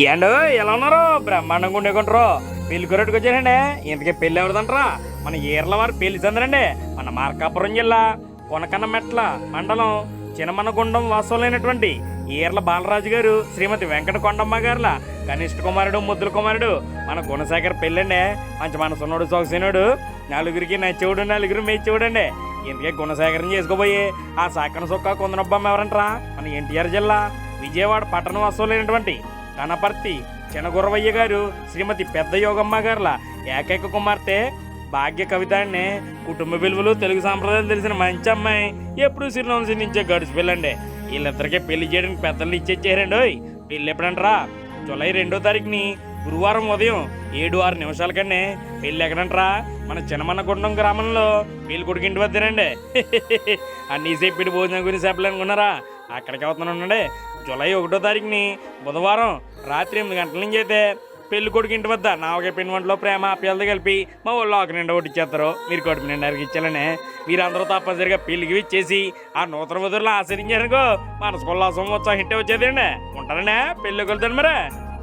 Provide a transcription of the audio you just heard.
ఏండో ఎలా ఉన్నారు? బ్రహ్మాండంగా ఉండేకుంటారు. పెళ్లి కొరటికి వచ్చానండి. ఇంతకీ పెళ్ళి ఎవరిదంటారా? మన ఈర్ల వారి పెళ్లి చంద్రండి. మన మార్కాపురం జిల్లా కొనకన్న మెట్ల మండలం చినమనగుండం వాసవులైనటువంటి ఈర్ల బాలరాజు గారు శ్రీమతి వెంకట కొండమ్మ గారుల కనిష్ట కుమారుడు ముద్దుల కుమారుడు మన గుణశేఖర్ పెళ్ళండి. మంచి మనసున్నోడు సొగసినోడు, నలుగురికి నచ్చేవాడు, నలుగురు మెచ్చేవాడండి. ఇందుకే గుణశేఖరం చేసుకోబోయి ఆ సాకన సొక్క కొందనొబ్బమ్మ ఎవరంటారా? మన ఎన్టీఆర్ జిల్లా విజయవాడ పట్టణ వాసవులైనటువంటి కనపర్తి చినగురవయ్య గారు శ్రీమతి పెద్ద యోగమ్మ గారుల ఏకైక కుమార్తె భాగ్య కవితాన్ని కుటుంబ విలువలు తెలుగు సాంప్రదాయాలు తెలిసిన మంచి అమ్మాయి ఎప్పుడు సిరినోసి నుంచే గడిచి పెళ్ళండి. వీళ్ళిద్దరికీ పెళ్లి చేయడానికి పెద్దలు ఇచ్చేచ్చారండి. పెళ్ళి ఎప్పుడంటారా? జూలై 2వ తారీఖుని గురువారం ఉదయం 7-6 నిమిషాలకనే పెళ్ళి ఎక్కడంటారా? మన చినమన్నగుండం గ్రామంలో పెళ్లి కొడుకు ఇంటి వద్దరండి. అన్నీ చెప్పిన భోజనం గురించి చెప్పాలనుకున్నారా? అక్కడికి అవుతున్నానండి. జూలై 1వ తారీఖుని బుధవారం రాత్రి 8 గంటల నుంచి అయితే పెళ్లి కొడుకు ఇంటి వద్ద నావకే పిండి వంటలో ప్రేమ ఆప్యాలతో కలిపి మా వాళ్ళు ఆకు నిండా ఒట్టిచ్చేస్తారు. మీరు కడుపు నిండా ఇచ్చాలనే మీరందరూ తప్పనిసరిగా పెళ్లికి ఇచ్చేసి ఆ నూతన వధువులను ఆశ్రయించారనుకో మనసుకోల్లాసం ఉత్సాహం హిట్టే వచ్చేదండి. ఉంటారనే పెళ్ళికి వెళ్తాను మరి.